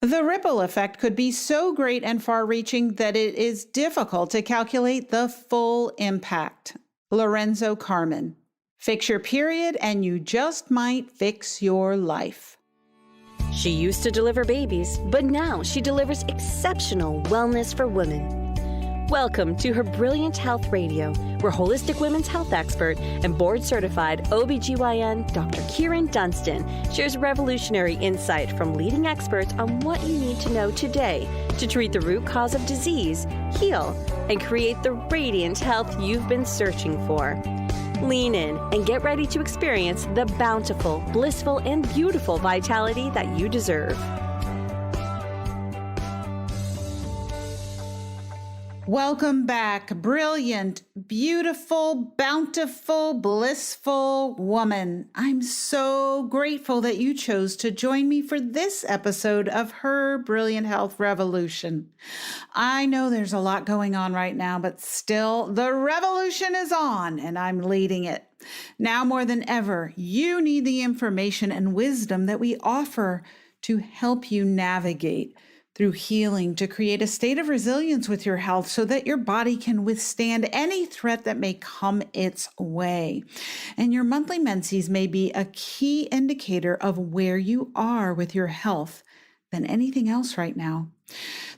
The ripple effect could be so great and far-reaching that it is difficult to calculate the full impact. Lorenzo Carmen. Fix your period and you just might fix your life. She used to deliver babies, but now she delivers exceptional wellness for women. Welcome to her Brilliant Health Radio, where holistic women's health expert and board-certified OBGYN Dr. Kieran Dunstan shares revolutionary insight from leading experts on what you need to know today to treat the root cause of disease, heal, and create the radiant health you've been searching for. Lean in and get ready to experience the bountiful, blissful, and beautiful vitality that you deserve. Welcome back, brilliant, beautiful, bountiful, blissful woman. I'm so grateful that you chose to join me for this episode of Her Brilliant Health Revolution. I know there's a lot going on right now, but still, the revolution is on and I'm leading it. Now more than ever, you need the information and wisdom that we offer to help you navigate through healing to create a state of resilience with your health so that your body can withstand any threat that may come its way. And your monthly menses may be a key indicator of where you are with your health than anything else right now.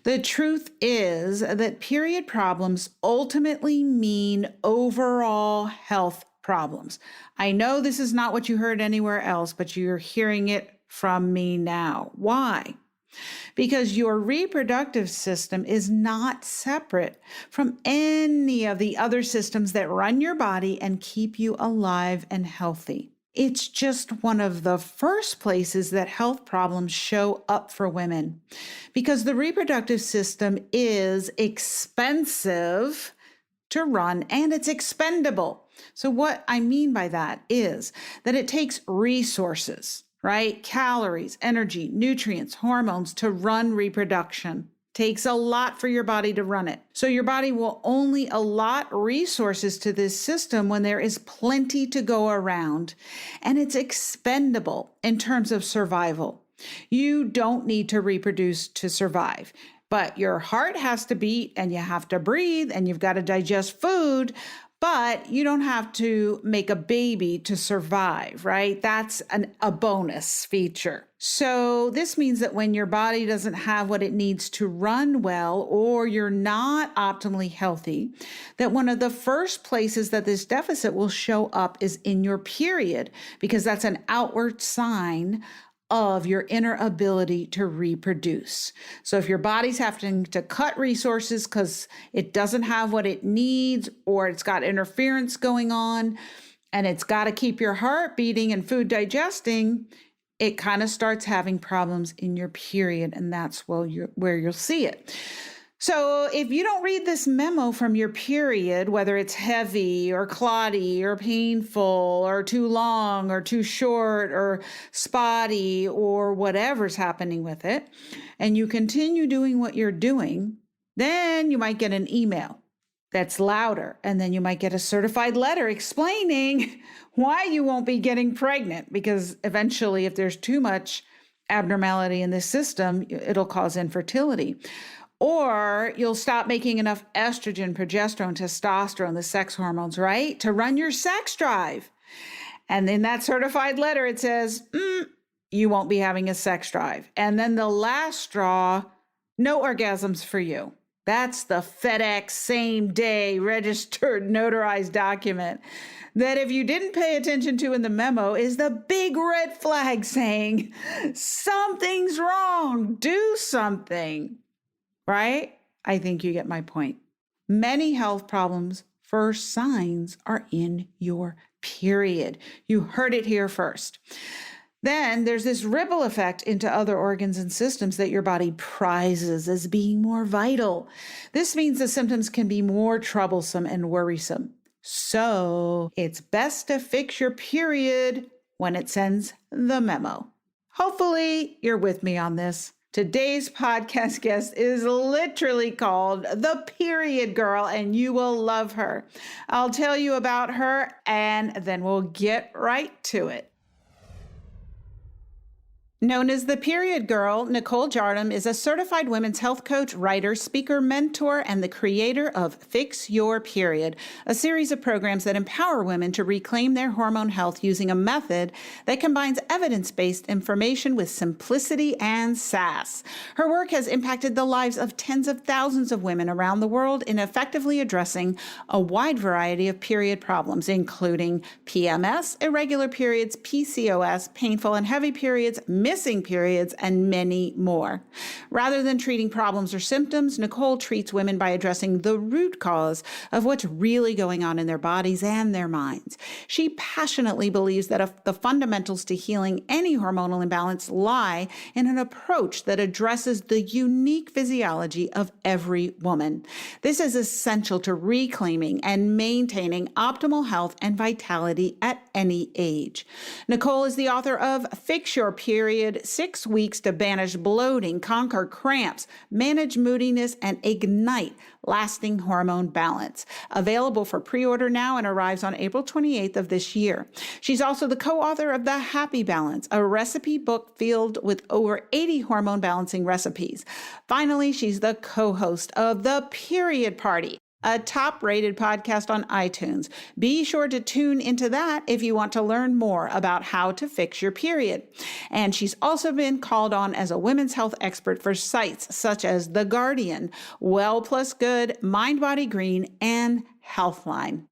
The truth is that period problems ultimately mean overall health problems. I know this is not what you heard anywhere else, but you're hearing it from me now. Why? Because your reproductive system is not separate from any of the other systems that run your body and keep you alive and healthy. It's just one of the first places that health problems show up for women because the reproductive system is expensive to run and it's expendable. So what I mean by that is that it takes resources, right? Calories, energy, nutrients, hormones to run reproduction. Takes a lot for your body to run it. So your body will only allot resources to this system when there is plenty to go around, and it's expendable in terms of survival. You don't need to reproduce to survive, but your heart has to beat and you have to breathe and you've got to digest food. But you don't have to make a baby to survive, right? That's a bonus feature. So this means that when your body doesn't have what it needs to run well, or you're not optimally healthy, that one of the first places that this deficit will show up is in your period, because that's an outward sign of your inner ability to reproduce. So if your body's having to cut resources because it doesn't have what it needs or it's got interference going on and it's got to keep your heart beating and food digesting, it kind of starts having problems in your period, and that's where you'll see it. So if you don't read this memo from your period, whether it's heavy or clotty or painful or too long or too short or spotty or whatever's happening with it, and you continue doing what you're doing, then you might get an email that's louder, and then you might get a certified letter explaining why you won't be getting pregnant, because eventually if there's too much abnormality in this system, it'll cause infertility. Or you'll stop making enough estrogen, progesterone, testosterone, the sex hormones, right, to run your sex drive. And in that certified letter, it says, you won't be having a sex drive. And then the last straw, no orgasms for you. That's the FedEx same day registered notarized document that, if you didn't pay attention to in the memo, is the big red flag saying something's wrong, do something. Right? I think you get my point. Many health problems' first signs are in your period. You heard it here first. Then there's this ripple effect into other organs and systems that your body prizes as being more vital. This means the symptoms can be more troublesome and worrisome. So it's best to fix your period when it sends the memo. Hopefully you're with me on this. Today's podcast guest is literally called the Period Girl, and you will love her. I'll tell you about her, and then we'll get right to it. Known as the Period Girl, Nicole Jardim is a certified women's health coach, writer, speaker, mentor, and the creator of Fix Your Period, a series of programs that empower women to reclaim their hormone health using a method that combines evidence-based information with simplicity and sass. Her work has impacted the lives of tens of thousands of women around the world in effectively addressing a wide variety of period problems, including PMS, irregular periods, PCOS, painful and heavy periods, missing periods, and many more. Rather than treating problems or symptoms, Nicole treats women by addressing the root cause of what's really going on in their bodies and their minds. She passionately believes that the fundamentals to healing any hormonal imbalance lie in an approach that addresses the unique physiology of every woman. This is essential to reclaiming and maintaining optimal health and vitality at any age. Nicole is the author of Fix Your Period, 6 weeks to banish bloating, conquer cramps, manage moodiness, and ignite lasting hormone balance. Available for pre-order now and arrives on April 28th of this year. She's also the co-author of The Happy Balance, a recipe book filled with over 80 hormone balancing recipes. Finally, she's the co-host of The Period Party, a top-rated podcast on iTunes. Be sure to tune into that if you want to learn more about how to fix your period. And she's also been called on as a women's health expert for sites such as The Guardian, Well Plus Good, Mind Body Green, and Healthline.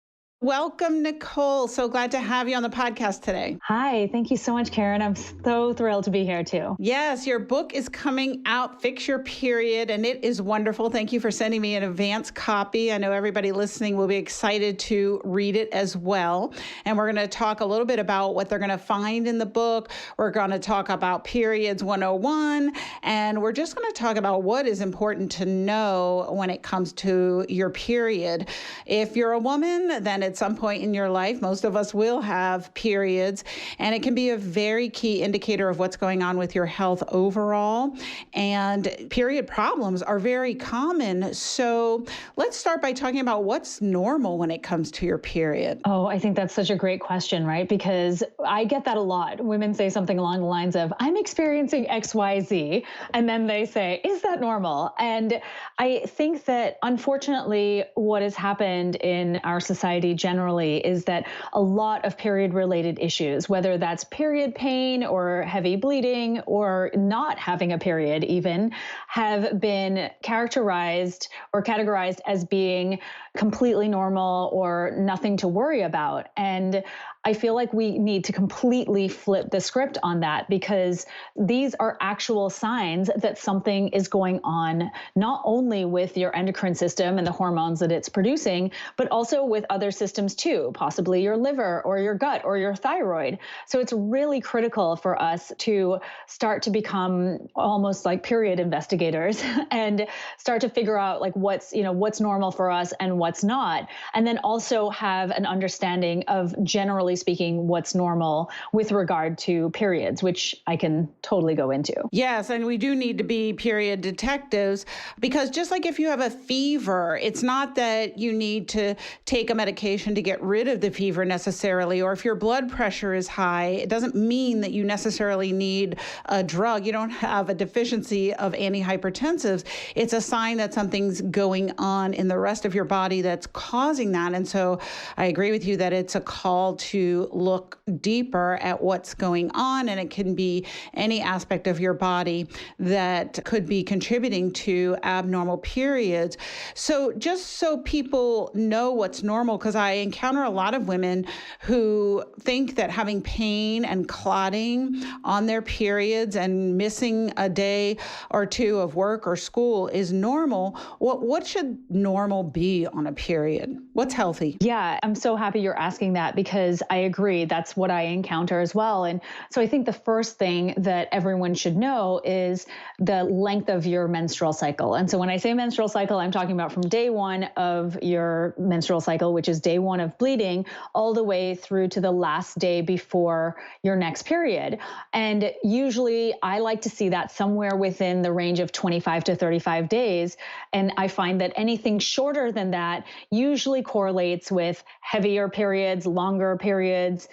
Welcome, Nicole. So glad to have you on the podcast today. Hi, thank you so much, Karen. I'm so thrilled to be here too. Yes, your book is coming out, Fix Your Period, and it is wonderful. Thank you for sending me an advance copy. I know everybody listening will be excited to read it as well. And we're going to talk a little bit about what they're going to find in the book. We're going to talk about Periods 101, and we're just going to talk about what is important to know when it comes to your period. If you're a woman, then at some point in your life, most of us will have periods, and it can be a very key indicator of what's going on with your health overall. And period problems are very common. So let's start by talking about what's normal when it comes to your period. Oh, I think that's such a great question, right? Because I get that a lot. Women say something along the lines of, I'm experiencing XYZ. And then they say, is that normal? And I think that unfortunately, what has happened in our society generally is that a lot of period-related issues, whether that's period pain or heavy bleeding or not having a period even, have been characterized or categorized as being completely normal or nothing to worry about. And I feel like we need to completely flip the script on that, because these are actual signs that something is going on, not only with your endocrine system and the hormones that it's producing, but also with other systems too, possibly your liver or your gut or your thyroid. So it's really critical for us to start to become almost like period investigators and start to figure out like what's normal for us and what's not. And then also have an understanding of, generally speaking, what's normal with regard to periods, which I can totally go into. Yes, and we do need to be period detectives, because just like if you have a fever, it's not that you need to take a medication to get rid of the fever necessarily, or if your blood pressure is high, it doesn't mean that you necessarily need a drug. You don't have a deficiency of antihypertensives. It's a sign that something's going on in the rest of your body that's causing that. And so I agree with you that it's a call to look deeper at what's going on, and it can be any aspect of your body that could be contributing to abnormal periods. So just so people know what's normal, because I encounter a lot of women who think that having pain and clotting on their periods and missing a day or two of work or school is normal. What should normal be on a period? What's healthy? Yeah, I'm so happy you're asking that, because I agree. That's what I encounter as well. And so I think the first thing that everyone should know is the length of your menstrual cycle. And so when I say menstrual cycle, I'm talking about from day one of your menstrual cycle, which is day one of bleeding, all the way through to the last day before your next period. And usually I like to see that somewhere within the range of 25 to 35 days. And I find that anything shorter than that usually correlates with heavier periods, longer periods, periods,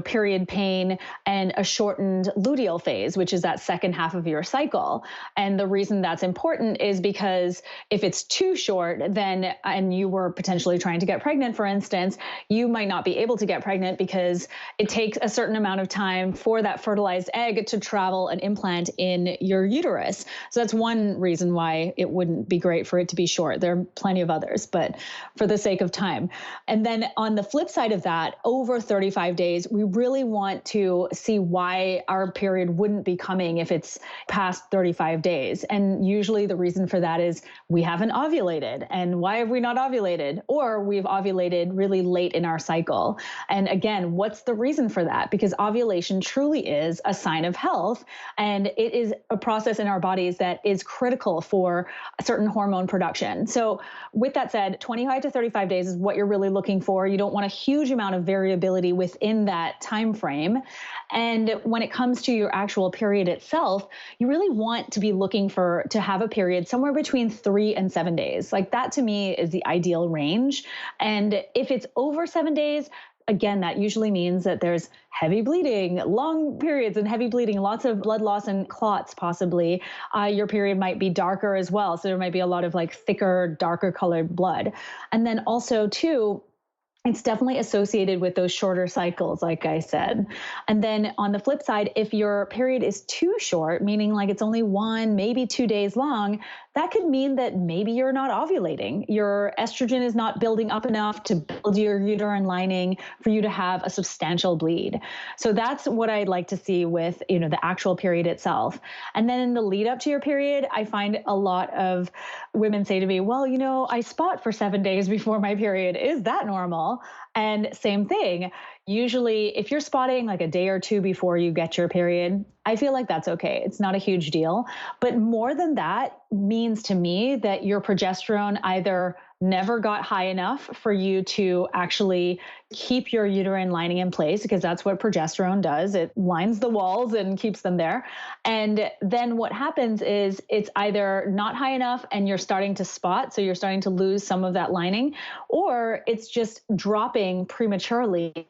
period pain, and a shortened luteal phase, which is that second half of your cycle. And the reason that's important is because if it's too short, then, and you were potentially trying to get pregnant, for instance, you might not be able to get pregnant because it takes a certain amount of time for that fertilized egg to travel and implant in your uterus. So that's one reason why it wouldn't be great for it to be short. There are plenty of others, but for the sake of time. And then on the flip side of that, over 35 days, we really want to see why our period wouldn't be coming if it's past 35 days. And usually the reason for that is we haven't ovulated. And why have we not ovulated? Or we've ovulated really late in our cycle. And again, what's the reason for that? Because ovulation truly is a sign of health. And it is a process in our bodies that is critical for certain hormone production. So with that said, 25 to 35 days is what you're really looking for. You don't want a huge amount of variability within that time frame. And when it comes to your actual period itself, you really want to be looking to have a period somewhere between 3 and 7 days. Like that to me is the ideal range. And if it's over 7 days, again, that usually means that there's heavy bleeding, long periods and heavy bleeding, lots of blood loss and clots possibly. Your period might be darker as well. So there might be a lot of like thicker, darker colored blood. And then also too, it's definitely associated with those shorter cycles, like I said. And then on the flip side, if your period is too short, meaning like it's only 1, maybe 2 days long, that could mean that maybe you're not ovulating. Your estrogen is not building up enough to build your uterine lining for you to have a substantial bleed. So that's what I'd like to see with, the actual period itself. And then in the lead up to your period, I find a lot of women say to me, well, I spot for 7 days before my period. Is that normal? And same thing. Usually, if you're spotting like a day or two before you get your period, I feel like that's okay. It's not a huge deal. But more than that means to me that your progesterone either never got high enough for you to actually keep your uterine lining in place, because that's what progesterone does. It lines the walls and keeps them there. And then what happens is it's either not high enough and you're starting to spot, so you're starting to lose some of that lining, or it's just dropping prematurely.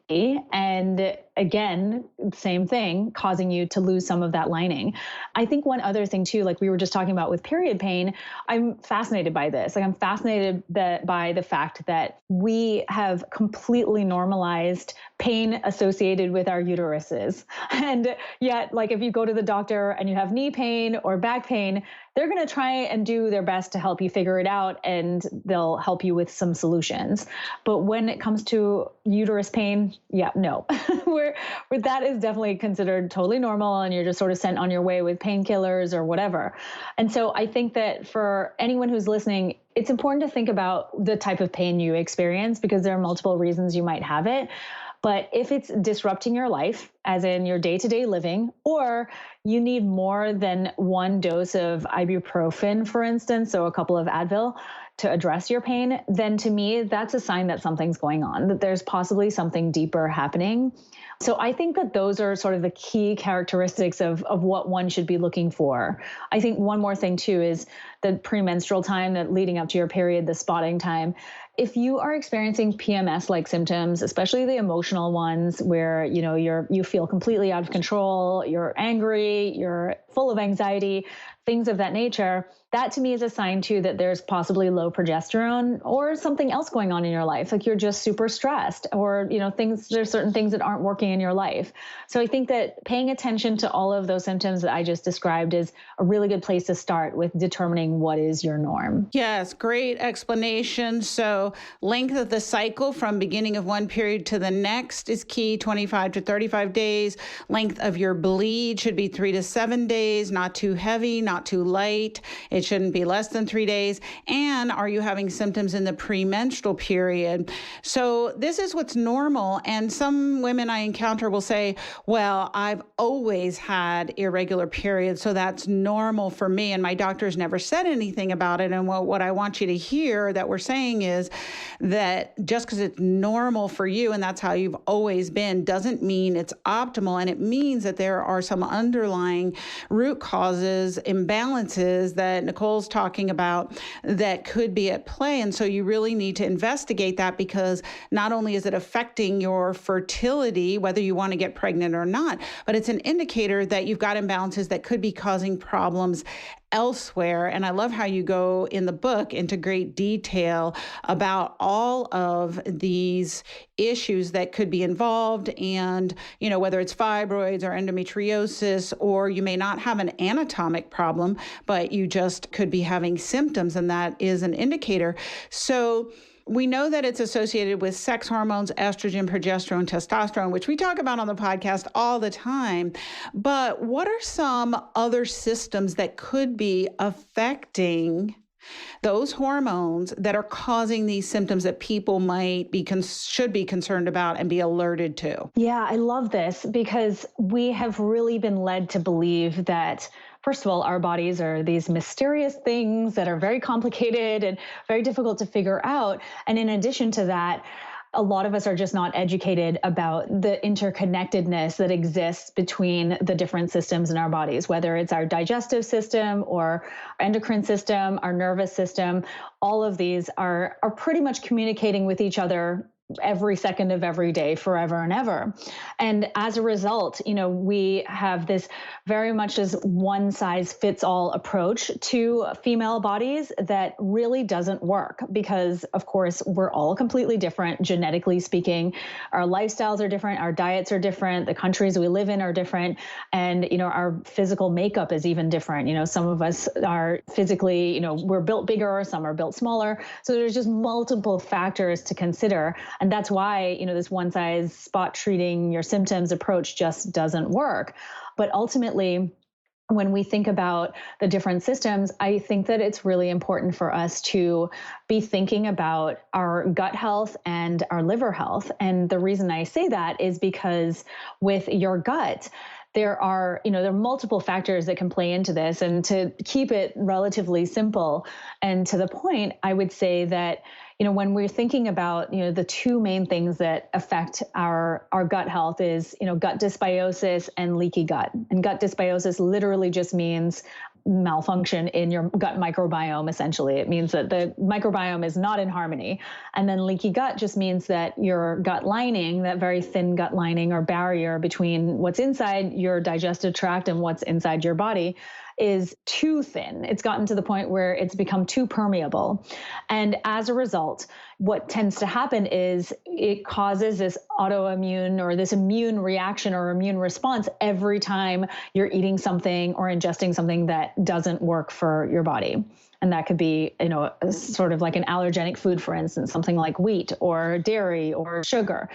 And again, same thing, causing you to lose some of that lining. I think one other thing too, like we were just talking about with period pain, I'm fascinated by this. Like I'm fascinated by the fact that we have completely normalized pain associated with our uteruses. And yet, like if you go to the doctor and you have knee pain or back pain, they're going to try and do their best to help you figure it out, and they'll help you with some solutions. But when it comes to uterus pain, no, where that is definitely considered totally normal, and you're just sort of sent on your way with painkillers or whatever. And so I think that for anyone who's listening, it's important to think about the type of pain you experience, because there are multiple reasons you might have it. But if it's disrupting your life, as in your day-to-day living, or you need more than one dose of ibuprofen, for instance, so a couple of Advil to address your pain, then to me, that's a sign that something's going on, that there's possibly something deeper happening. So I think that those are sort of the key characteristics of what one should be looking for. I think one more thing too is the premenstrual time, that leading up to your period, the spotting time. If you are experiencing PMS-like symptoms, especially the emotional ones where, you feel completely out of control, you're angry, you're full of anxiety, things of that nature, that to me is a sign too that there's possibly low progesterone or something else going on in your life. Like you're just super stressed, or, there's certain things that aren't working in your life. So I think that paying attention to all of those symptoms that I just described is a really good place to start with determining what is your norm. Yes, great explanation. So length of the cycle from beginning of one period to the next is key, 25 to 35 days. Length of your bleed should be 3 to 7 days, not too heavy, not too light. It shouldn't be less than 3 days. And are you having symptoms in the premenstrual period? So this is what's normal. And some women I encounter will say, well, I've always had irregular periods, so that's normal for me. And my doctor's never said anything about it. And what I want you to hear that we're saying is that just because it's normal for you and that's how you've always been doesn't mean it's optimal. And it means that there are some underlying root causes, imbalances that Nicole's talking about that could be at play. And so you really need to investigate that, because not only is it affecting your fertility, whether you want to get pregnant or not, but it's an indicator that you've got imbalances that could be causing problems elsewhere. And I love how you go in the book into great detail about all of these issues that could be involved, and, whether it's fibroids or endometriosis, or you may not have an anatomic problem, but you just could be having symptoms, and that is an indicator. So we know that it's associated with sex hormones, estrogen, progesterone, testosterone, which we talk about on the podcast all the time. But what are some other systems that could be affecting those hormones that are causing these symptoms that people should be concerned about and be alerted to? Yeah, I love this, because we have really been led to believe that, first of all, our bodies are these mysterious things that are very complicated and very difficult to figure out. And in addition to that, a lot of us are just not educated about the interconnectedness that exists between the different systems in our bodies, whether it's our digestive system or endocrine system, our nervous system. All of these are pretty much communicating with each other every second of every day, forever and ever. And as a result, we have this very much as one size fits all approach to female bodies that really doesn't work, because of course we're all completely different, genetically speaking. Our lifestyles are different, our diets are different, the countries we live in are different, and our physical makeup is even different. Some of us are physically, we're built bigger, some are built smaller. So there's just multiple factors to consider. And that's why, this one size spot treating your symptoms approach just doesn't work. But ultimately, when we think about the different systems, I think that it's really important for us to be thinking about our gut health and our liver health. And the reason I say that is because with your gut, there are multiple factors that can play into this. And to keep it relatively simple and to the point, I would say that when we're thinking about, the two main things that affect our gut health is, gut dysbiosis and leaky gut. And gut dysbiosis literally just means malfunction in your gut microbiome, essentially. It means that the microbiome is not in harmony. And then leaky gut just means that your gut lining, that very thin gut lining or barrier between what's inside your digestive tract and what's inside your body, is too thin. It's gotten to the point where it's become too permeable. And as a result, what tends to happen is it causes this autoimmune or this immune reaction or immune response every time you're eating something or ingesting something that doesn't work for your body. And that could be, sort of like an allergenic food, for instance, something like wheat or dairy or sugar.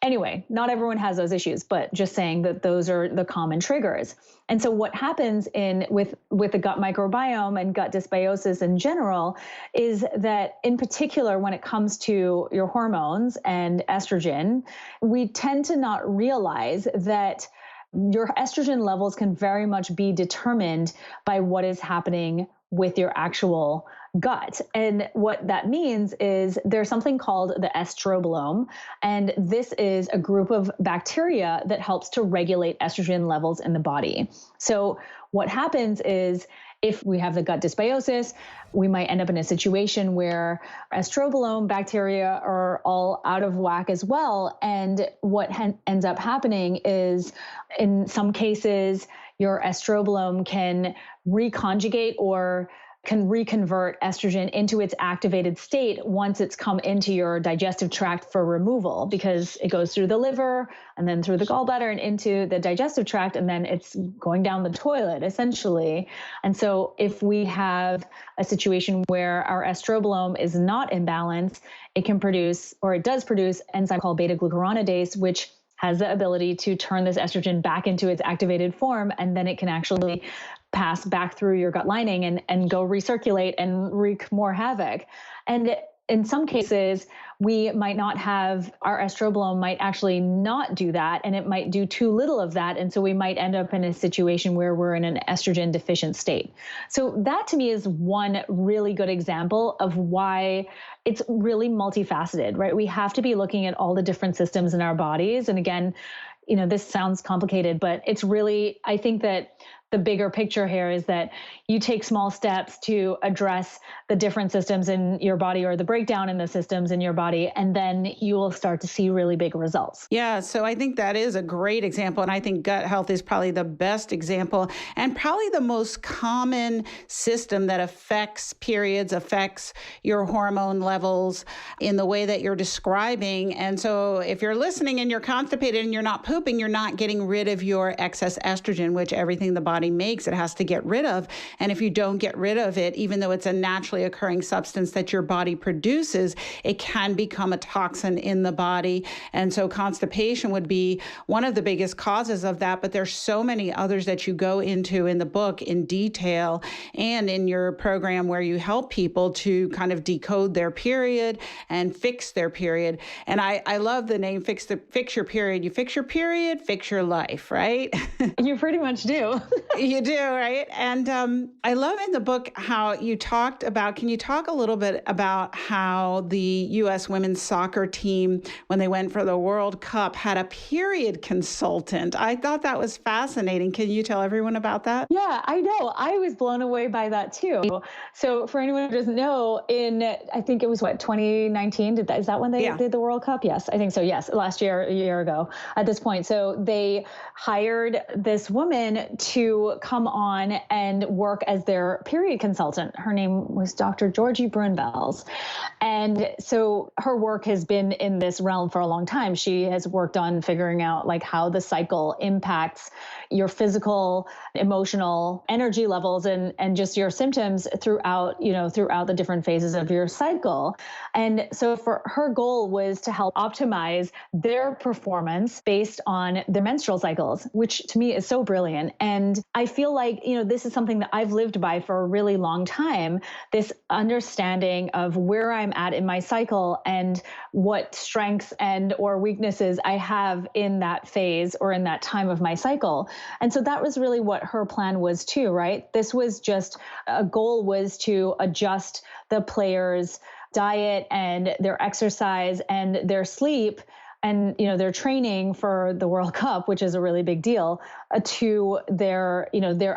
Anyway, not everyone has those issues, but just saying that those are the common triggers. And so what happens with the gut microbiome and gut dysbiosis in general is that, in particular, when it comes to your hormones and estrogen, we tend to not realize that your estrogen levels can very much be determined by what is happening with your actual gut. And what that means is there's something called the estrobolome, and this is a group of bacteria that helps to regulate estrogen levels in the body. So what happens is, if we have the gut dysbiosis, we might end up in a situation where estrobolome bacteria are all out of whack as well. And what ends up happening is, in some cases, your estrobolome can reconjugate or can reconvert estrogen into its activated state once it's come into your digestive tract for removal, because it goes through the liver and then through the gallbladder and into the digestive tract, and then it's going down the toilet, essentially. And so if we have a situation where our estrobolome is not in balance, it can produce, or it does produce, enzyme called beta-glucuronidase, which has the ability to turn this estrogen back into its activated form, and then it can actually pass back through your gut lining and go recirculate and wreak more havoc. And in some cases, we might not have, our estrobolome might actually not do that, and it might do too little of that. And so we might end up in a situation where we're in an estrogen deficient state. So that, to me, is one really good example of why it's really multifaceted, right? We have to be looking at all the different systems in our bodies. And again, this sounds complicated, but it's really, I think that the bigger picture here is that you take small steps to address the different systems in your body or the breakdown in the systems in your body, and then you will start to see really big results. Yeah, so I think that is a great example. And I think gut health is probably the best example and probably the most common system that affects periods, affects your hormone levels in the way that you're describing. And so if you're listening and you're constipated and you're not pooping, you're not getting rid of your excess estrogen, which everything the body makes, it has to get rid of. And if you don't get rid of it, even though it's a naturally occurring substance that your body produces, it can become a toxin in the body. And so constipation would be one of the biggest causes of that, but there's so many others that you go into in the book in detail and in your program where you help people to kind of decode their period and fix their period. And I love the name fix your period. You fix your period, fix your life, right? You pretty much do. You do, right? And I love in the book how you talked about, can you talk a little bit about how the U.S. women's soccer team, when they went for the World Cup, had a period consultant? I thought that was fascinating. Can you tell everyone about that? Yeah, I know. I was blown away by that too. So for anyone who doesn't know, I think it was 2019? Is that when they did the World Cup? Yes, I think so. Yes, last year, a year ago at this point. So they hired this woman to come on and work as their period consultant. Her name was Dr. Georgie Brunbels. And so her work has been in this realm for a long time. She has worked on figuring out like how the cycle impacts your physical, emotional energy levels and just your symptoms throughout the different phases of your cycle. And so for her goal was to help optimize their performance based on their menstrual cycles, which to me is so brilliant. And I feel like, this is something that I've lived by for a really long time, this understanding of where I'm at in my cycle and what strengths and or weaknesses I have in that phase or in that time of my cycle. And so that was really what her plan was too, right? This was just a goal was to adjust the players' diet and their exercise and their sleep and, their training for the World Cup, which is a really big deal, to their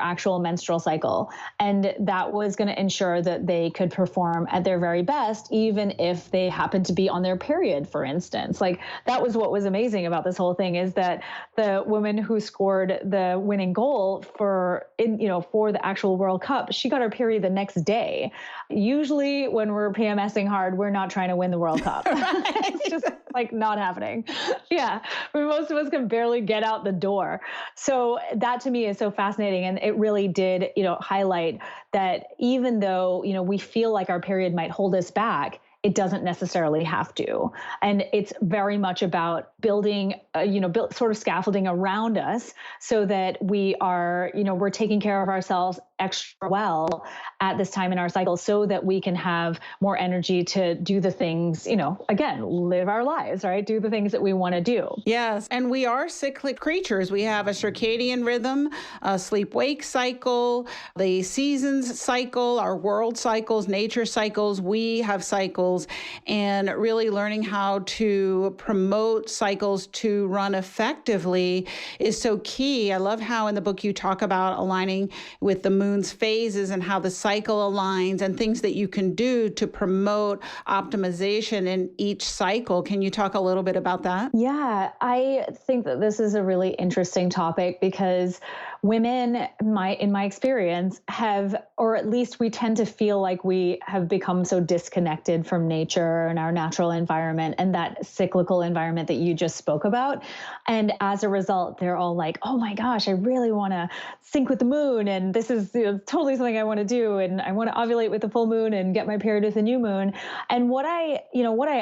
actual menstrual cycle. And that was going to ensure that they could perform at their very best, even if they happened to be on their period, for instance. Like that was what was amazing about this whole thing is that the woman who scored the winning goal for the actual World Cup, she got her period the next day. Usually when we're PMSing hard, we're not trying to win the World Cup. It's just like not happening. Yeah. Most of us can barely get out the door. So that to me is so fascinating. And it really did, highlight that even though, we feel like our period might hold us back, it doesn't necessarily have to. And it's very much about building, sort of scaffolding around us so that we are, we're taking care of ourselves extra well at this time in our cycle so that we can have more energy to do the things, again, live our lives, right? Do the things that we want to do. Yes. And we are cyclic creatures. We have a circadian rhythm, a sleep-wake cycle, the seasons cycle, our world cycles, nature cycles. We have cycles, and really learning how to promote cycles to run effectively is so key. I love how in the book you talk about aligning with the moon's phases and how the cycle aligns and things that you can do to promote optimization in each cycle. Can you talk a little bit about that? Yeah, I think that this is a really interesting topic because women, in my experience, have, or at least we tend to feel like we have become so disconnected from nature and our natural environment and that cyclical environment that you just spoke about. And as a result, they're all like, oh my gosh, I really want to sync with the moon. And this is totally something I want to do. And I want to ovulate with the full moon and get my period with the new moon. And what I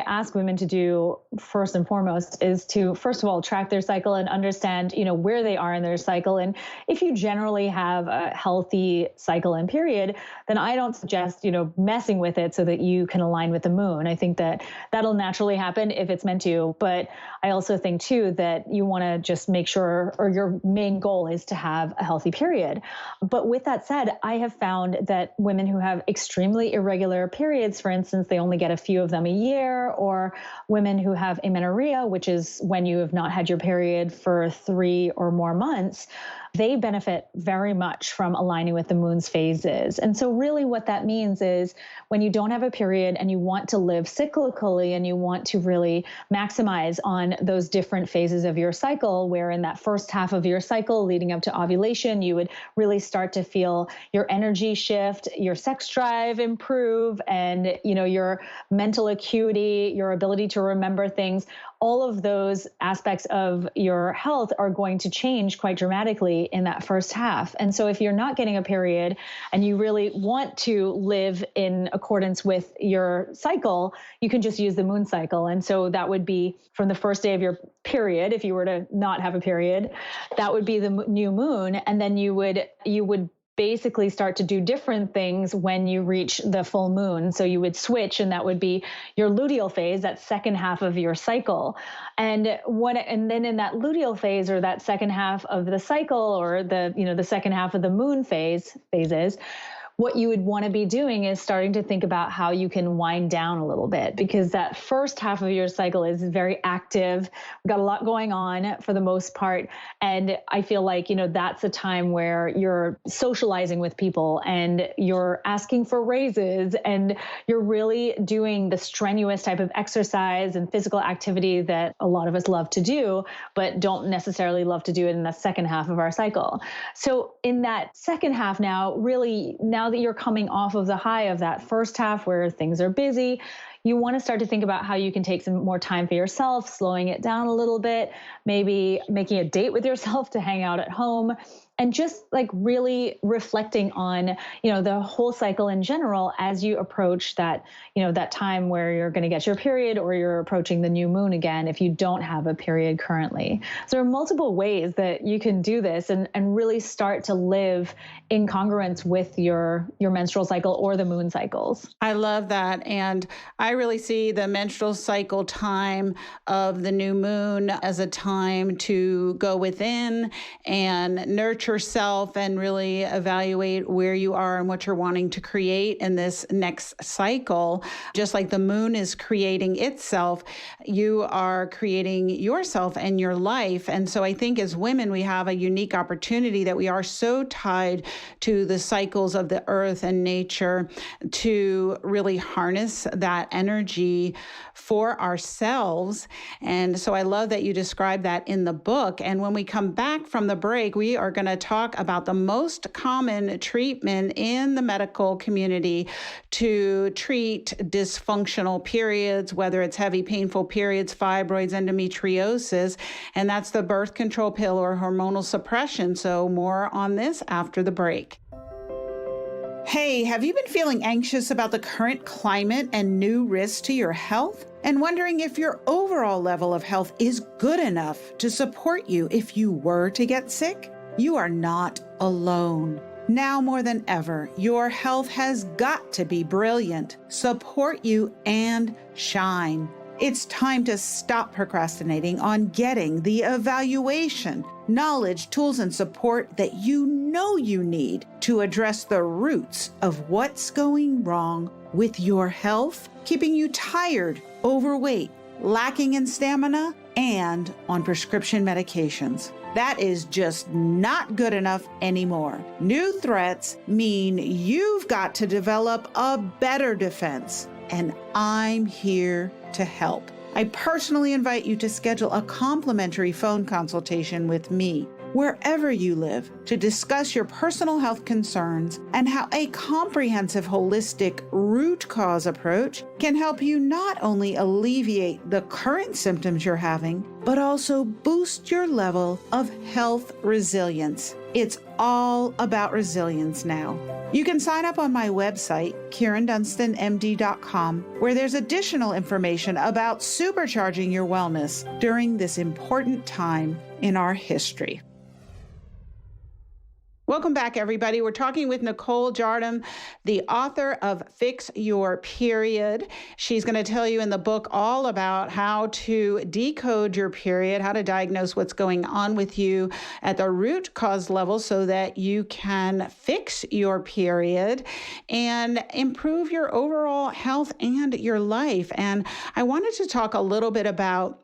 ask women to do first and foremost is to, first of all, track their cycle and understand, where they are in their cycle. And if you generally have a healthy cycle and period, then I don't suggest, messing with it so that you can align with the moon. I think that that'll naturally happen if it's meant to. But I also think too that you want to just make sure, or your main goal is to have a healthy period. But with that said, I have found that women who have extremely irregular periods, for instance, they only get a few of them a year, or women who have amenorrhea, which is when you have not had your period for 3 or more months, they benefit very much from aligning with the moon's phases. And so really what that means is when you don't have a period and you want to live cyclically and you want to really maximize on those different phases of your cycle, where in that first half of your cycle leading up to ovulation, you would really start to feel your energy shift, your sex drive improve, and your mental acuity, your ability to remember things. All of those aspects of your health are going to change quite dramatically in that first half. And so if you're not getting a period and you really want to live in accordance with your cycle, you can just use the moon cycle. And so that would be from the first day of your period. If you were to not have a period, that would be the new moon. And then you would basically start to do different things when you reach the full moon. So you would switch, and that would be your luteal phase, that second half of your cycle. And then in that luteal phase, or that second half of the cycle, or the second half of the moon phases, what you would want to be doing is starting to think about how you can wind down a little bit, because that first half of your cycle is very active. We've got a lot going on for the most part. And I feel like, that's a time where you're socializing with people and you're asking for raises and you're really doing the strenuous type of exercise and physical activity that a lot of us love to do, but don't necessarily love to do it in the second half of our cycle. So in that second half now that you're coming off of the high of that first half where things are busy, you want to start to think about how you can take some more time for yourself, slowing it down a little bit, maybe making a date with yourself to hang out at home, and just like really reflecting on, the whole cycle in general as you approach that, that time where you're going to get your period, or you're approaching the new moon again if you don't have a period currently. So there are multiple ways that you can do this and really start to live in congruence with your menstrual cycle or the moon cycles. I love that. And I really see the menstrual cycle time of the new moon as a time to go within and nurture yourself and really evaluate where you are and what you're wanting to create in this next cycle. Just like the moon is creating itself, you are creating yourself and your life. And so I think as women, we have a unique opportunity that we are so tied to the cycles of the earth and nature to really harness that energy for ourselves. And so I love that you describe that in the book. And when we come back from the break, we are going to talk about the most common treatment in the medical community to treat dysfunctional periods, whether it's heavy, painful periods, fibroids, endometriosis, and that's the birth control pill or hormonal suppression. So more on this after the break. Hey, have you been feeling anxious about the current climate and new risks to your health? And wondering if your overall level of health is good enough to support you if you were to get sick? You are not alone. Now more than ever, your health has got to be brilliant, support you, and shine. It's time to stop procrastinating on getting the evaluation, knowledge, tools, and support that you know you need to address the roots of what's going wrong with your health, keeping you tired, overweight, lacking in stamina, and on prescription medications. That is just not good enough anymore. New threats mean you've got to develop a better defense, and I'm here to help. I personally invite you to schedule a complimentary phone consultation with me, wherever you live, to discuss your personal health concerns and how a comprehensive, holistic, root cause approach can help you not only alleviate the current symptoms you're having, but also boost your level of health resilience. It's all about resilience now. You can sign up on my website, KieranDunstonMD.com, where there's additional information about supercharging your wellness during this important time in our history. Welcome back, everybody. We're talking with Nicole Jardim, the author of Fix Your Period. She's going to tell you in the book all about how to decode your period, how to diagnose what's going on with you at the root cause level so that you can fix your period and improve your overall health and your life. And I wanted to talk a little bit about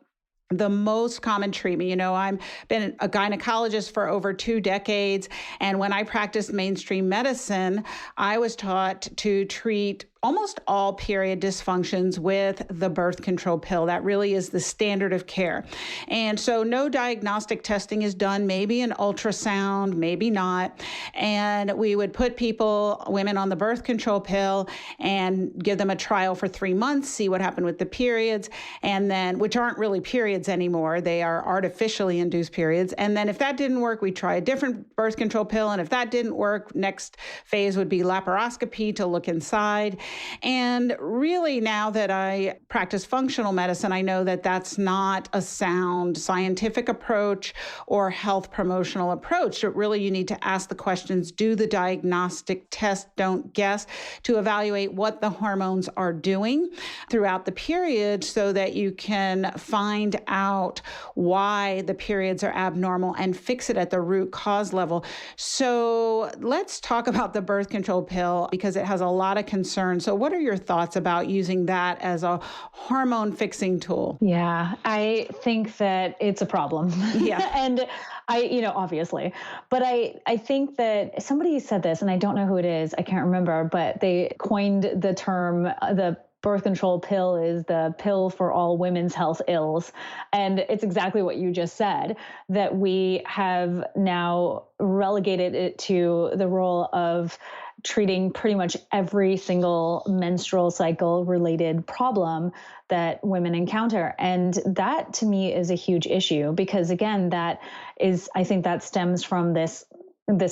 the most common treatment. I've been a gynecologist for over 2 decades. And when I practiced mainstream medicine, I was taught to treat almost all period dysfunctions with the birth control pill. That really is the standard of care. And so no diagnostic testing is done, maybe an ultrasound, maybe not. And we would put women on the birth control pill and give them a trial for 3 months, see what happened with the periods, and then, which aren't really periods anymore, they are artificially induced periods. And then if that didn't work, we try a different birth control pill. And if that didn't work, next phase would be laparoscopy to look inside. And really, now that I practice functional medicine, I know that that's not a sound scientific approach or health promotional approach. Really, you need to ask the questions, do the diagnostic test, don't guess, to evaluate what the hormones are doing throughout the period so that you can find out why the periods are abnormal and fix it at the root cause level. So let's talk about the birth control pill because it has a lot of concern. So what are your thoughts about using that as a hormone fixing tool? Yeah, I think that it's a problem. Yeah. And obviously, but I think that somebody said this, and I don't know who it is, I can't remember, but they coined the term, the birth control pill is the pill for all women's health ills. And it's exactly what you just said, that we have now relegated it to the role of treating pretty much every single menstrual cycle related problem that women encounter. And that to me is a huge issue because again, I think that stems from this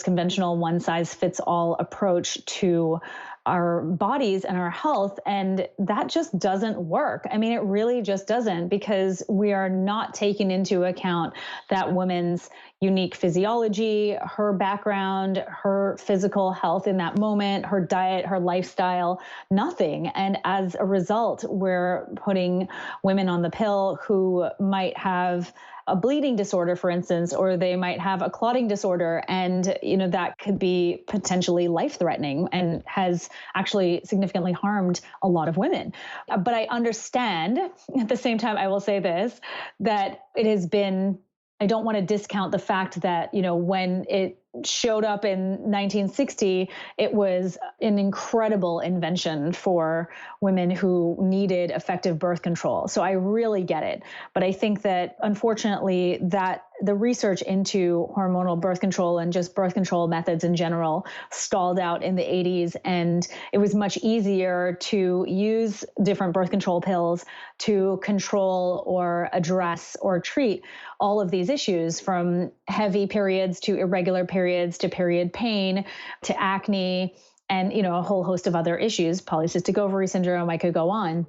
conventional one size fits all approach to our bodies and our health. And that just doesn't work. I mean, it really just doesn't because we are not taking into account that woman's unique physiology, her background, her physical health in that moment, her diet, her lifestyle, nothing. And as a result, we're putting women on the pill who might have a bleeding disorder, for instance, or they might have a clotting disorder. And, that could be potentially life-threatening and has actually significantly harmed a lot of women. But I understand at the same time, I will say this, that it has been, I don't want to discount the fact that, when it showed up in 1960, it was an incredible invention for women who needed effective birth control. So I really get it. But I think that unfortunately that the research into hormonal birth control and just birth control methods in general stalled out in the 80s. And it was much easier to use different birth control pills to control or address or treat all of these issues, from heavy periods to irregular periods to period pain to acne and a whole host of other issues, polycystic ovary syndrome. I could go on.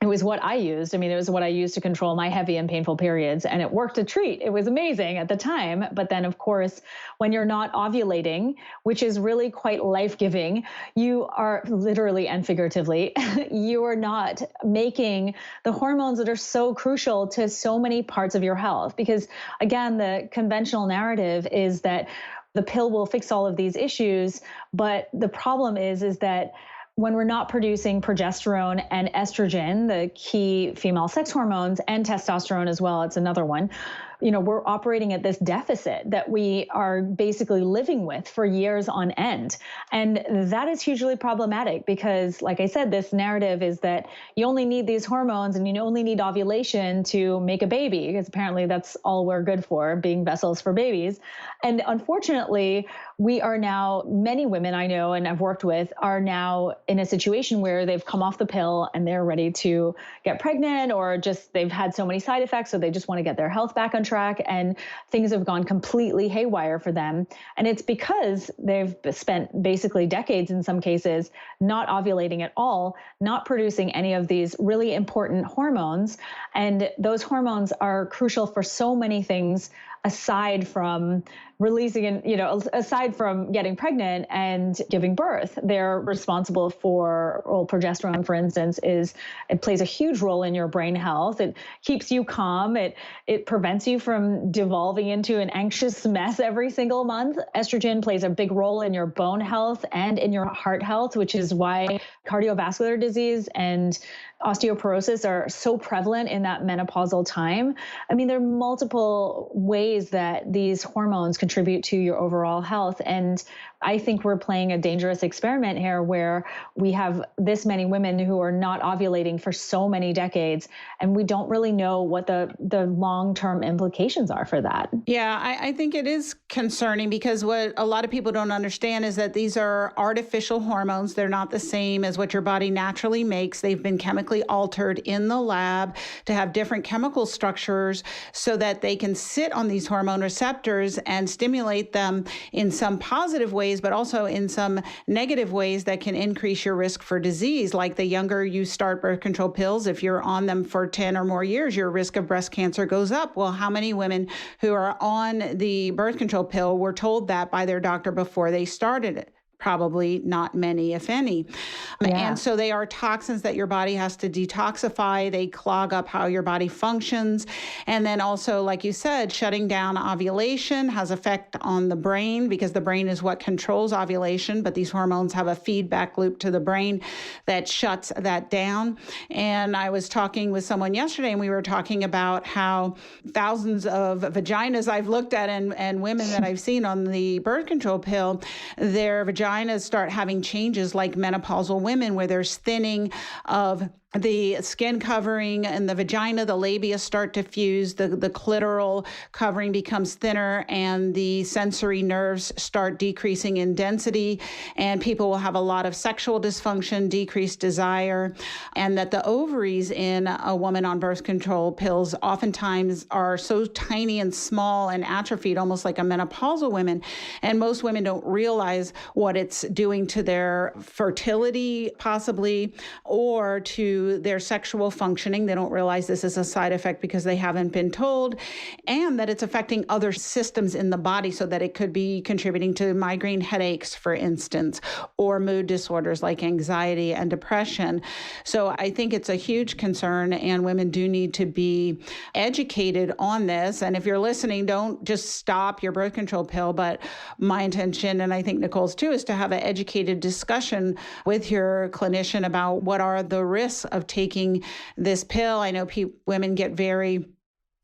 It was what I used. It was what I used to control my heavy and painful periods, and it worked a treat. It was amazing at the time. But then, of course, when you're not ovulating, which is really quite life-giving, you are literally and figuratively, you are not making the hormones that are so crucial to so many parts of your health. Because again, the conventional narrative is that the pill will fix all of these issues. But the problem is that when we're not producing progesterone and estrogen, the key female sex hormones, and testosterone as well, it's another one, we're operating at this deficit that we are basically living with for years on end. And that is hugely problematic because, like I said, this narrative is that you only need these hormones and you only need ovulation to make a baby, because apparently that's all we're good for, being vessels for babies. And unfortunately, we are now, many women I know and I've worked with are now in a situation where they've come off the pill and they're ready to get pregnant, or just they've had so many side effects, so they just want to get their health back on track, and things have gone completely haywire for them. And it's because they've spent basically decades in some cases not ovulating at all, not producing any of these really important hormones. And those hormones are crucial for so many things aside from releasing and, aside from getting pregnant and giving birth, they're responsible for, well, progesterone, for instance, it plays a huge role in your brain health. It keeps you calm. It prevents you from devolving into an anxious mess every single month. Estrogen plays a big role in your bone health and in your heart health, which is why cardiovascular disease and osteoporosis are so prevalent in that menopausal time. I mean, there are multiple ways that these hormones contribute to your overall health. And I think we're playing a dangerous experiment here where we have this many women who are not ovulating for so many decades, and we don't really know what the long-term implications are for that. Yeah, I think it is concerning because what a lot of people don't understand is that these are artificial hormones. They're not the same as what your body naturally makes. They've been chemically altered in the lab to have different chemical structures so that they can sit on these hormone receptors and stimulate them in some positive ways, but also in some negative ways that can increase your risk for disease. Like the younger you start birth control pills, if you're on them for 10 or more years, your risk of breast cancer goes up. Well, how many women who are on the birth control pill were told that by their doctor before they started it? Probably not many, if any. Yeah. And so they are toxins that your body has to detoxify. They clog up how your body functions. And then also, like you said, shutting down ovulation has effect on the brain because the brain is what controls ovulation, but these hormones have a feedback loop to the brain that shuts that down. And I was talking with someone yesterday, and we were talking about how thousands of vaginas I've looked at and women that I've seen on the birth control pill, their vaginas start having changes like menopausal women where there's thinning of the skin covering and the vagina, the labia start to fuse, the clitoral covering becomes thinner, and the sensory nerves start decreasing in density, and people will have a lot of sexual dysfunction, decreased desire, and that the ovaries in a woman on birth control pills oftentimes are so tiny and small and atrophied, almost like a menopausal woman. And most women don't realize what it's doing to their fertility, possibly, or to their sexual functioning. They don't realize this is a side effect because they haven't been told, and that it's affecting other systems in the body so that it could be contributing to migraine headaches, for instance, or mood disorders like anxiety and depression. So I think it's a huge concern, and women do need to be educated on this. And if you're listening, don't just stop your birth control pill, but my intention, and I think Nicole's too, is to have an educated discussion with your clinician about what are the risks of taking this pill. I know women get very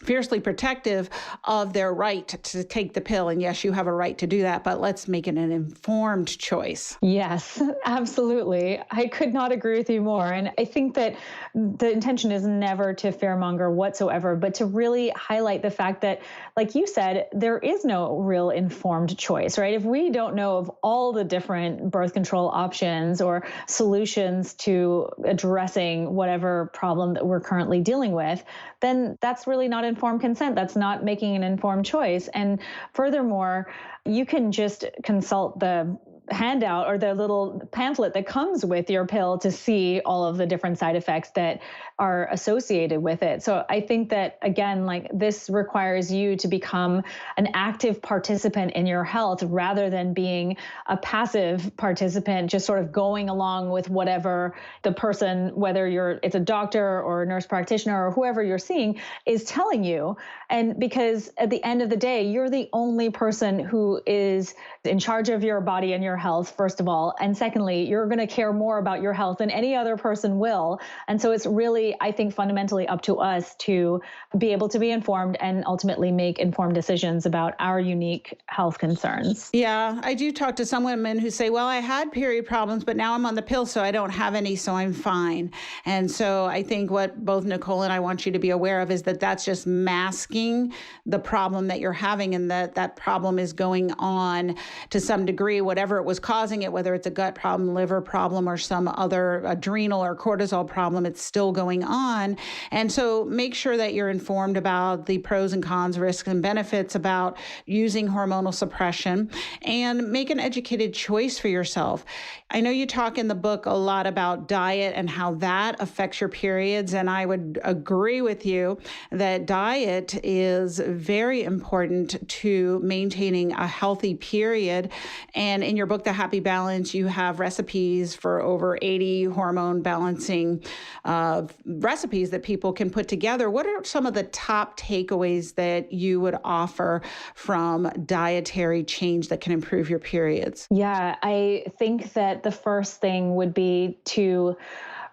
fiercely protective of their right to take the pill. And yes, you have a right to do that, but let's make it an informed choice. Yes, absolutely. I could not agree with you more. And I think that the intention is never to fearmonger whatsoever, but to really highlight the fact that, like you said, there is no real informed choice, right? If we don't know of all the different birth control options or solutions to addressing whatever problem that we're currently dealing with, then that's really not informed consent. That's not making an informed choice. And furthermore, you can just consult the handout or the little pamphlet that comes with your pill to see all of the different side effects that are associated with it. So I think that, again, like this requires you to become an active participant in your health rather than being a passive participant, just sort of going along with whatever the person, whether it's a doctor or a nurse practitioner or whoever you're seeing, is telling you. And because at the end of the day, you're the only person who is in charge of your body and your health, first of all. And secondly, you're going to care more about your health than any other person will. And so it's really, I think, fundamentally up to us to be able to be informed and ultimately make informed decisions about our unique health concerns. Yeah, I do talk to some women who say, well, I had period problems, but now I'm on the pill, so I don't have any, so I'm fine. And so I think what both Nicole and I want you to be aware of is that that's just masking the problem that you're having, and that problem is going on to some degree, whatever it was causing it, whether it's a gut problem, liver problem, or some other adrenal or cortisol problem, it's still going on. And so make sure that you're informed about the pros and cons, risks and benefits about using hormonal suppression, and make an educated choice for yourself. I know you talk in the book a lot about diet and how that affects your periods. And I would agree with you that diet is very important to maintaining a healthy period. And in your book, The Happy Balance, you have recipes for over 80 hormone balancing recipes that people can put together. What are some of the top takeaways that you would offer from dietary change that can improve your periods? Yeah, I think that the first thing would be to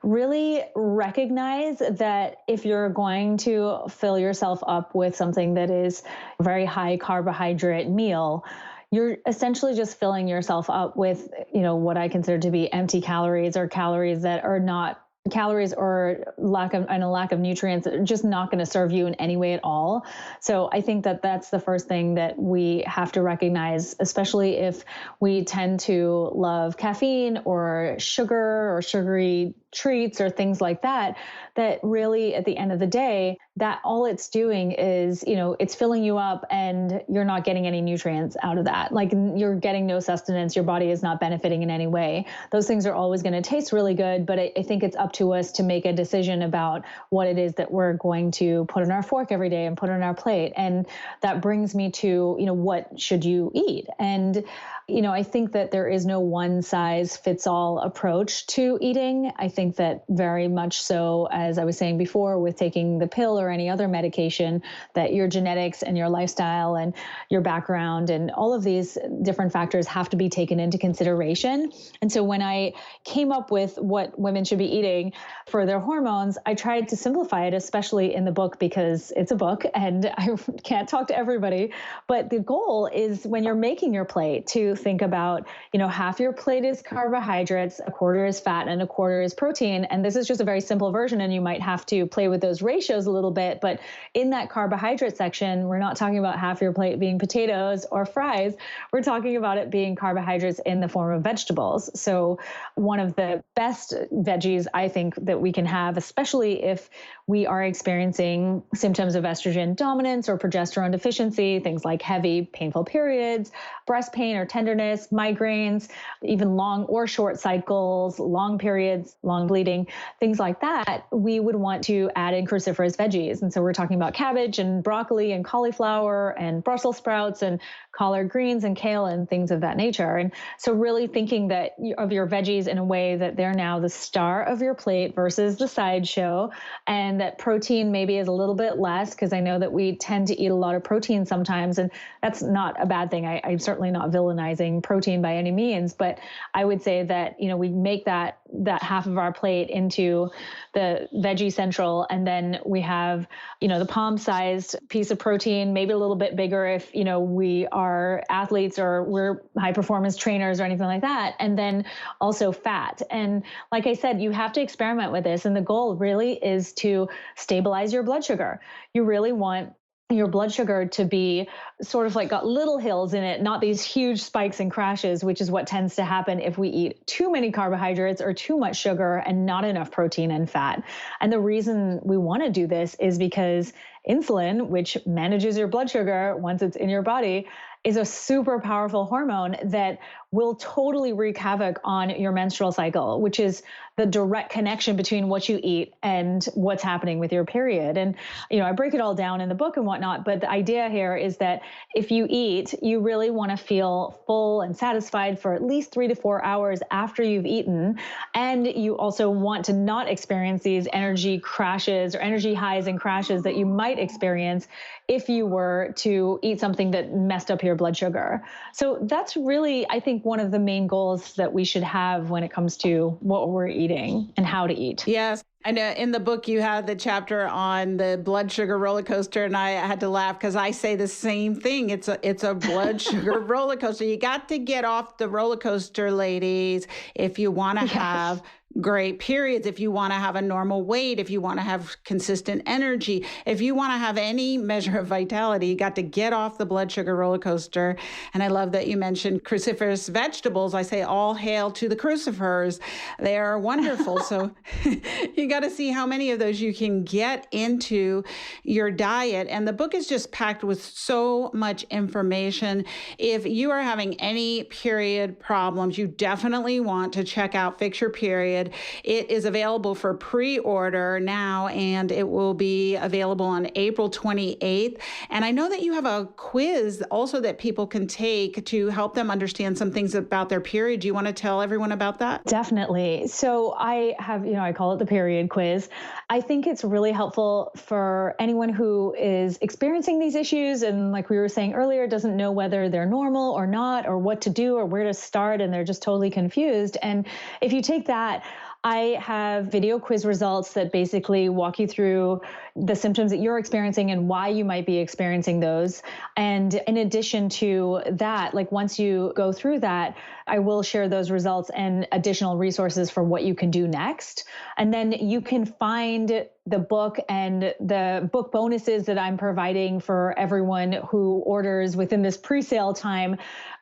really recognize that if you're going to fill yourself up with something that is a very high carbohydrate meal, you're essentially just filling yourself up with, what I consider to be empty calories, or calories that are not calories, or a lack of nutrients that are just not going to serve you in any way at all. So I think that that's the first thing that we have to recognize, especially if we tend to love caffeine or sugar or sugary treats or things like that, that really at the end of the day, that all it's doing is, it's filling you up and you're not getting any nutrients out of that. Like, you're getting no sustenance. Your body is not benefiting in any way. Those things are always going to taste really good, but I think it's up to us to make a decision about what it is that we're going to put on our fork every day and put on our plate. And that brings me to, what should you eat? And I think that there is no one size fits all approach to eating. I think that very much so, as I was saying before, with taking the pill or any other medication, that your genetics and your lifestyle and your background and all of these different factors have to be taken into consideration. And so when I came up with what women should be eating for their hormones, I tried to simplify it, especially in the book, because it's a book and I can't talk to everybody. But the goal is, when you're making your plate, to think about, half your plate is carbohydrates, a quarter is fat, and a quarter is protein. And this is just a very simple version, and you might have to play with those ratios a little bit. But in that carbohydrate section, we're not talking about half your plate being potatoes or fries. We're talking about it being carbohydrates in the form of vegetables. So one of the best veggies I think that we can have, especially if we are experiencing symptoms of estrogen dominance or progesterone deficiency, things like heavy, painful periods, breast pain or tenderness, migraines, even long or short cycles, long periods, long bleeding, things like that, we would want to add in cruciferous veggies. And so we're talking about cabbage and broccoli and cauliflower and Brussels sprouts and collard greens and kale and things of that nature. And so really thinking of your veggies in a way that they're now the star of your plate versus the sideshow, and that protein maybe is a little bit less, because I know that we tend to eat a lot of protein sometimes, and that's not a bad thing. I'm certainly not villainizing protein by any means, but I would say that, we make that half of our plate into the veggie central, and then we have, the palm-sized piece of protein, maybe a little bit bigger if, we are athletes or we're high performance trainers or anything like that. And then also fat. And like I said, you have to experiment with this. And the goal really is to stabilize your blood sugar. You really want your blood sugar to be sort of like got little hills in it, not these huge spikes and crashes, which is what tends to happen if we eat too many carbohydrates or too much sugar and not enough protein and fat. And the reason we want to do this is because insulin, which manages your blood sugar once it's in your body, is a super powerful hormone that will totally wreak havoc on your menstrual cycle, which is the direct connection between what you eat and what's happening with your period. And, I break it all down in the book and whatnot, but the idea here is that if you eat, you really want to feel full and satisfied for at least 3 to 4 hours after you've eaten. And you also want to not experience these energy crashes or energy highs and crashes that you might experience if you were to eat something that messed up your blood sugar. So that's really, I think, one of the main goals that we should have when it comes to what we're eating and how to eat. Yes. I know in the book you had the chapter on the blood sugar roller coaster, and I had to laugh because I say the same thing. It's a blood sugar roller coaster. You got to get off the roller coaster, ladies, if you want to have great periods, if you want to have a normal weight, if you want to have consistent energy, if you want to have any measure of vitality, you got to get off the blood sugar roller coaster. And I love that you mentioned cruciferous vegetables. I say all hail to the crucifers. They are wonderful. So you got to see how many of those you can get into your diet. And the book is just packed with so much information. If you are having any period problems, you definitely want to check out Fix Your Period. It is available for pre-order now, and it will be available on April 28th. And I know that you have a quiz also that people can take to help them understand some things about their period. Do you want to tell everyone about that? Definitely. So I have, I call it the period quiz. I think it's really helpful for anyone who is experiencing these issues and, like we were saying earlier, doesn't know whether they're normal or not, or what to do or where to start, and they're just totally confused. And if you take that, I have video quiz results that basically walk you through the symptoms that you're experiencing and why you might be experiencing those. And in addition to that, like once you go through that, I will share those results and additional resources for what you can do next. And then you can find the book and the book bonuses that I'm providing for everyone who orders within this pre-sale time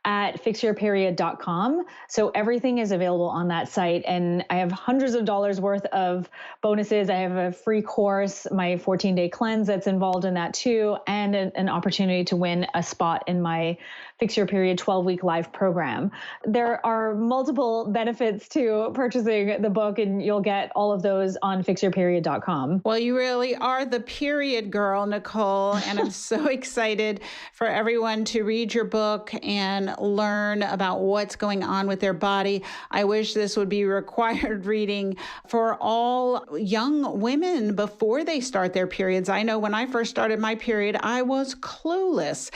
at fixyourperiod.com. So everything is available on that site. And I have hundreds of dollars worth of bonuses. I have a free course, my 14-day cleanse that's involved in that too, and an opportunity to win a spot in my Fix Your Period 12-week live program. There are multiple benefits to purchasing the book, and you'll get all of those on fixyourperiod.com. Well, you really are the period girl, Nicole, and I'm so excited for everyone to read your book and learn about what's going on with their body. I wish this would be required reading for all young women before they start their periods. I know when I first started my period, I was clueless.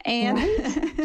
And right?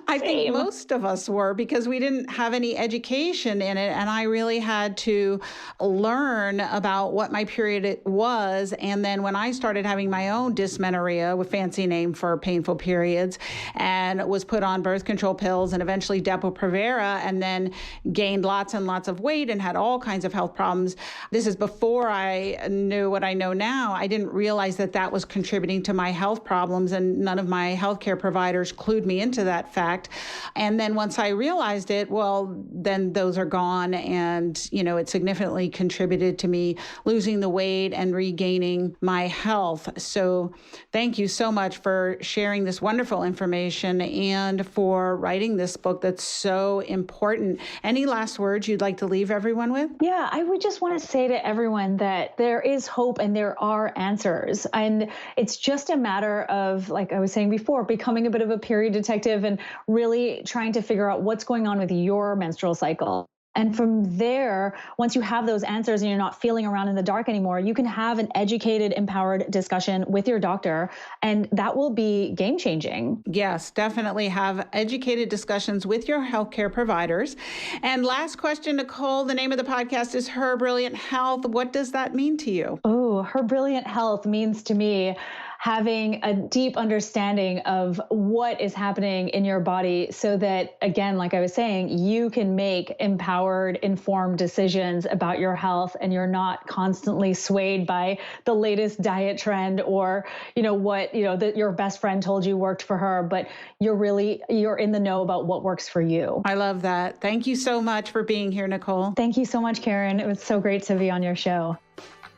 I think most of us were, because we didn't have any education in it. And I really had to learn about what my period was. And then when I started having my own dysmenorrhea, with fancy name for painful periods, and was put on birth control pills and eventually Depo-Provera, and then gained lots and lots of weight and had all kinds of health problems. This is before I knew what I know now. I didn't realize that that was contributing to my health problems, and none of my healthcare providers clued me into that fact. And then once I realized it, well, then those are gone. And, it significantly contributed to me losing the weight and regaining my health. So thank you so much for sharing this wonderful information and for writing this book that's so important. Any last words you'd like to leave everyone with? Yeah, I would just want to say to everyone that there is hope and there are answers. And it's just a matter of, like I was saying before, becoming a bit of a period detective and really trying to figure out what's going on with your menstrual cycle. And from there, once you have those answers and you're not feeling around in the dark anymore, you can have an educated, empowered discussion with your doctor, and that will be game-changing. Yes, definitely have educated discussions with your healthcare providers. And last question, Nicole, the name of the podcast is Her Brilliant Health. What does that mean to you? Oh, Her Brilliant Health means to me having a deep understanding of what is happening in your body so that, again, like I was saying, you can make empowered, informed decisions about your health, and you're not constantly swayed by the latest diet trend or, what, that your best friend told you worked for her, but you're in the know about what works for you. I love that. Thank you so much for being here, Nicole. Thank you so much, Karen. It was so great to be on your show.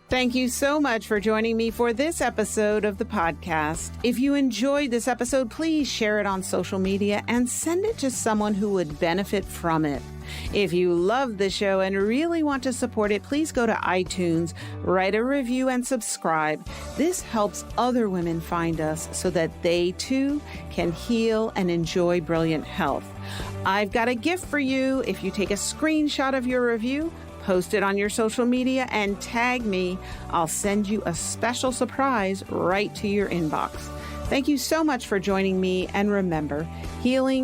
Thank you so much for joining me for this episode of the podcast. If you enjoyed this episode, please share it on social media and send it to someone who would benefit from it. If you love the show and really want to support it, please go to iTunes, write a review, and subscribe. This helps other women find us so that they too can heal and enjoy brilliant health. I've got a gift for you. If you take a screenshot of your review, post it on your social media, and tag me, I'll send you a special surprise right to your inbox. Thank you so much for joining me, and remember, healing